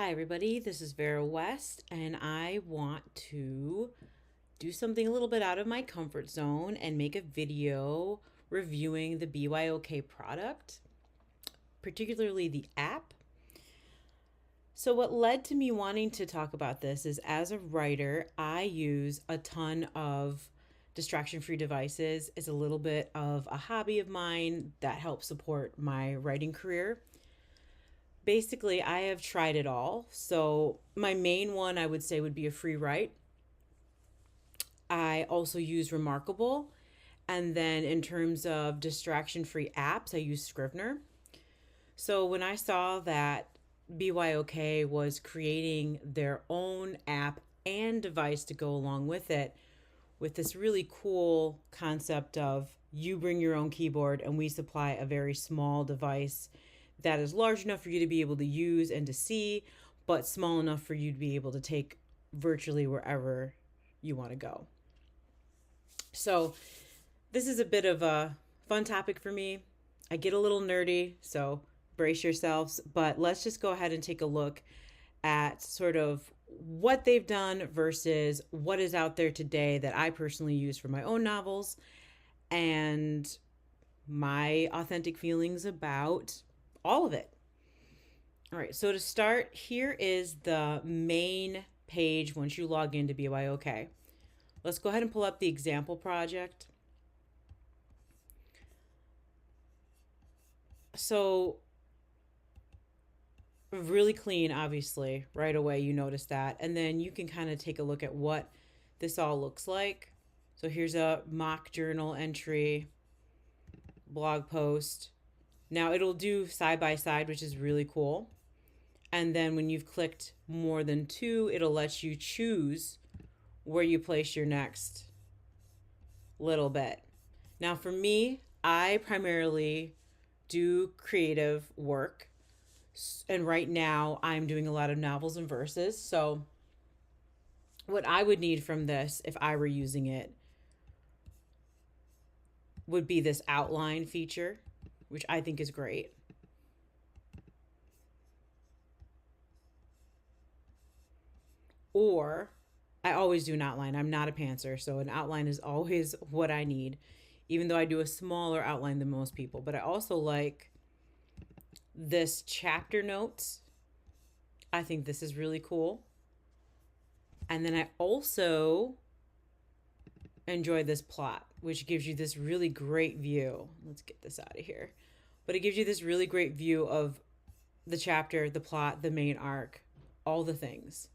Hi, everybody. This is Vera West, and I want to do something a little bit out of my comfort zone and make a video reviewing the BYOK product, particularly the app. So, what led to me wanting to talk about this is as a writer, I use a ton of distraction free devices. It's a little bit of a hobby of mine that helps support my writing career. Basically, I have tried it all. So, my main one I would say would be a free write. I also use Remarkable. And then in terms of distraction free apps, I use Scrivener. So, when I saw that BYOK was creating their own app and device to go along with this really cool concept of you bring your own keyboard and we supply a very small device that is large enough for you to be able to use and to see, but small enough for you to be able to take virtually wherever you want to go. So, this is a bit of a fun topic for me. I get a little nerdy, so brace yourselves, but let's just go ahead and take a look at sort of what they've done versus what is out there today that I personally use for my own novels and my authentic feelings about all of it. All right, so to start, here is the main page once you log into BYOK. Let's go ahead and pull up the example project. So, really clean, obviously, right away you notice that. And then you can kind of take a look at what this all looks like. So, here's a mock journal entry, blog post. Now, it'll do side by side, which is really cool. And then when you've clicked more than two, it'll let you choose where you place your next little bit. Now, for me, I primarily do creative work. And right now, I'm doing a lot of novels and verses. So, what I would need from this, if I were using it, would be this outline feature, which I think is great. Or I always do an outline. I'm not a pantser, so an outline is always what I need, even though I do a smaller outline than most people. But I also like this chapter notes. I think this is really cool. And then I also enjoy this plot, which gives you this really great view. Let's get this out of here. But it gives you this really great view of the chapter, the plot, the main arc, all the things.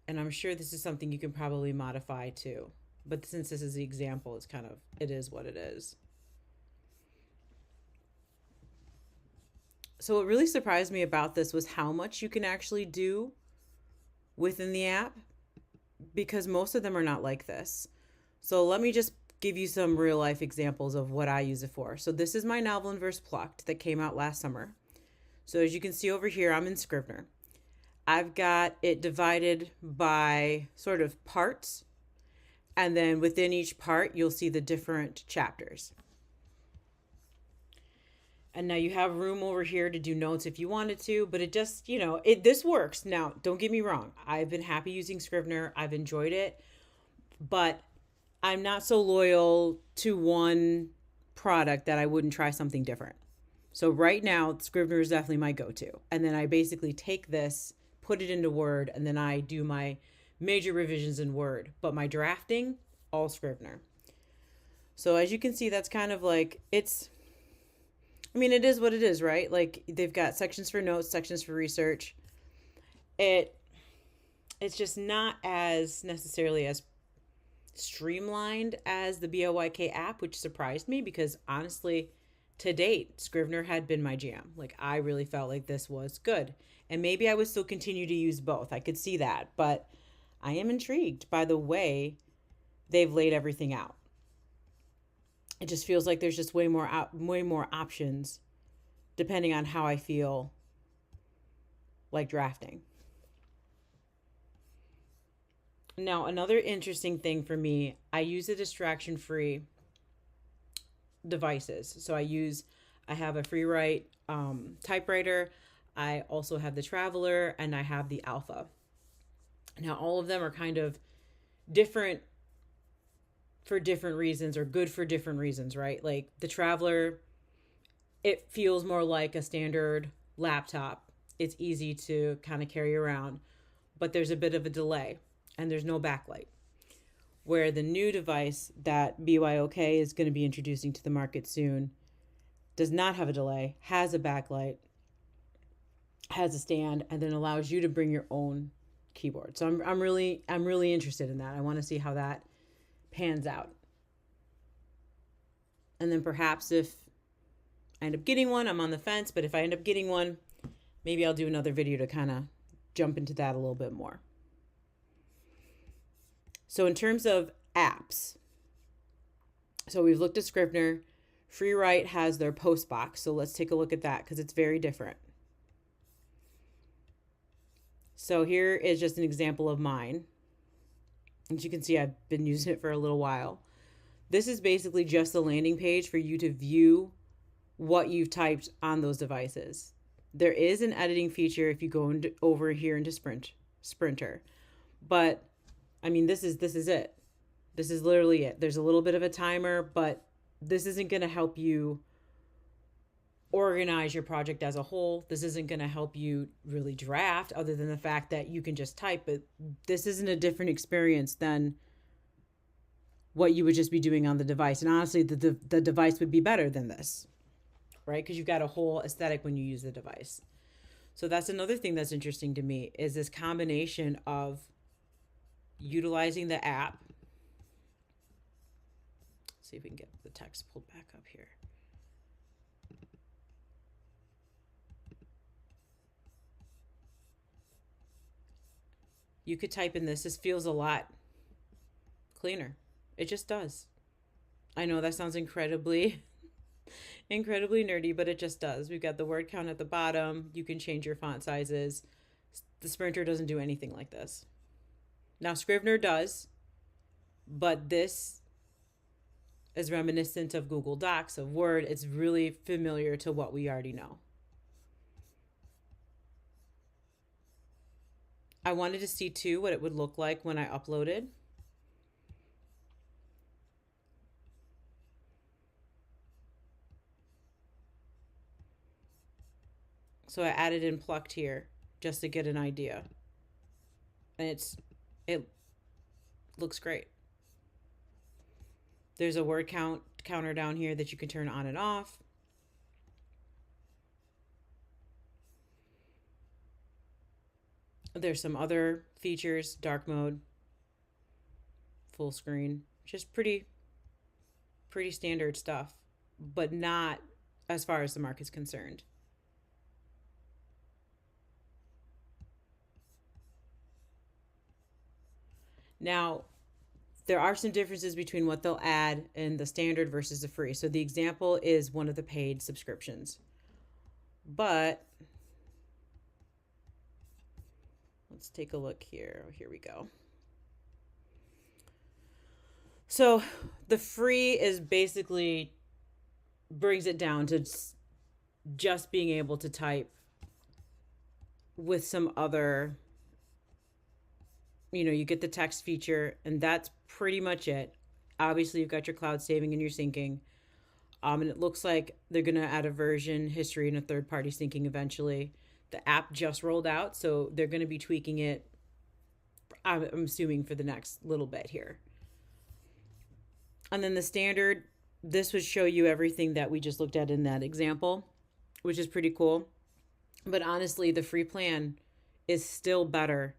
And I'm sure this is something you can probably modify too. But since this is the example, it is what it is. So what really surprised me about this was how much you can actually do within the app, because most of them are not like this. So let me just give you some real life examples of what I use it for. So this is my novel and verse Plucked that came out last summer. So as you can see over here, I'm in Scrivener. I've got it divided by sort of parts. And then within each part, you'll see the different chapters. And now you have room over here to do notes if you wanted to, but it just, this works. Now, don't get me wrong. I've been happy using Scrivener. I've enjoyed it, but I'm not so loyal to one product that I wouldn't try something different. So right now, Scrivener is definitely my go-to. And then I basically take this, put it into Word, and then I do my major revisions in Word. But my drafting, all Scrivener. So as you can see, that's kind of like, it is what it is, right? Like they've got sections for notes, sections for research. It's just not as necessarily as streamlined as the BYOK app, which surprised me because honestly, to date, Scrivener had been my jam. Like I really felt like this was good. And maybe I would still continue to use both. I could see that, but I am intrigued by the way they've laid everything out. It just feels like there's just way more options depending on how I feel like drafting. Now, another interesting thing for me, I use a distraction-free devices. So I have a free write typewriter. I also have the Traveler, and I have the Alpha. Now, all of them are kind of different for different reasons, or good for different reasons, right? Like the Traveler, it feels more like a standard laptop. It's easy to kind of carry around, but there's a bit of a delay and there's no backlight. Where the new device that BYOK is going to be introducing to the market soon does not have a delay, has a backlight, has a stand, and then allows you to bring your own keyboard. So I'm really interested in that. I want to see how that pans out. And then perhaps if I end up getting one, I'm on the fence, but if I end up getting one, maybe I'll do another video to kind of jump into that a little bit more. So in terms of apps, so we've looked at Scrivener. FreeWrite has their post box, so let's take a look at that because it's very different. So here is just an example of mine. As you can see, I've been using it for a little while. This is basically just the landing page for you to view what you've typed on those devices. There is an editing feature if you go over here into Sprinter, but I mean, this is it. This is literally it. There's a little bit of a timer, but this isn't going to help you organize your project as a whole. This isn't going to help you really draft, other than the fact that you can just type it. This isn't a different experience than what you would just be doing on the device. And honestly, the device would be better than this, right? Because you've got a whole aesthetic when you use the device. So that's another thing that's interesting to me, is this combination of utilizing the app. Let's see if we can get the text pulled back up here. You could type in this. This feels a lot cleaner. It just does. I know that sounds incredibly nerdy, but it just does. We've got the word count at the bottom. You can change your font sizes. The Sprinter doesn't do anything like this. Now, Scrivener does, but this is reminiscent of Google Docs, of Word. It's really familiar to what we already know. I wanted to see too what it would look like when I uploaded. So I added in plucked here just to get an idea. And it looks great. There's a word counter down here that you can turn on and off. There's some other features, dark mode, full screen, just pretty standard stuff, but not as far as the market's concerned. Now, there are some differences between what they'll add in the standard versus the free. So the example is one of the paid subscriptions. But let's take a look here. Here we go. So the free is basically brings it down to just being able to type with some other, you get the text feature, and that's pretty much it. Obviously, you've got your cloud saving and your syncing. And it looks like they're going to add a version history and a third-party syncing eventually. The app just rolled out, so they're going to be tweaking it, I'm assuming, for the next little bit here. And then the standard, this would show you everything that we just looked at in that example, which is pretty cool. But honestly, the free plan is still better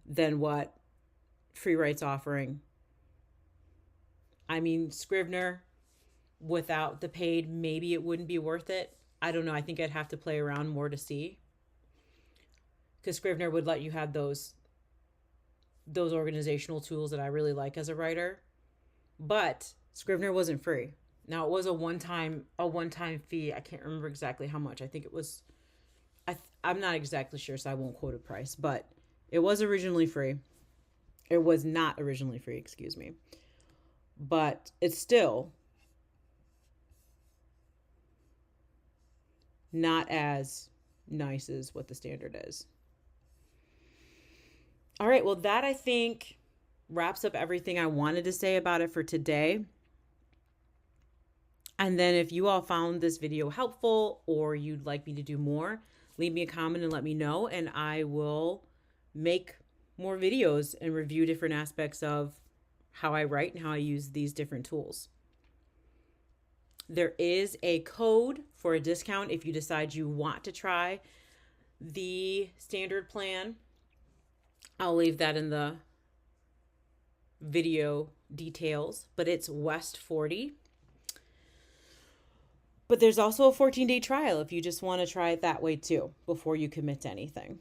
than what FreeWrite's offering. I mean, Scrivener, without the paid, maybe it wouldn't be worth it. I don't know. I think I'd have to play around more to see. Because Scrivener would let you have those organizational tools that I really like as a writer. But Scrivener wasn't free. Now, it was a one-time fee. I can't remember exactly how much. I think it was, I'm not exactly sure, so I won't quote a price. But it was originally free. It was not originally free, excuse me. But it's still not as nice is what the standard is. All right, well, that I think wraps up everything I wanted to say about it for today. And then if you all found this video helpful or you'd like me to do more, leave me a comment and let me know, and I will make more videos and review different aspects of how I write and how I use these different tools. There is a code for a discount if you decide you want to try the standard plan. I'll leave that in the video details, but it's West 40. But there's also a 14-day trial if you just want to try it that way too before you commit to anything,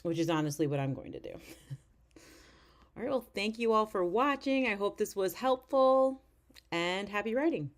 which is honestly what I'm going to do. All right, well, thank you all for watching. I hope this was helpful, and happy writing.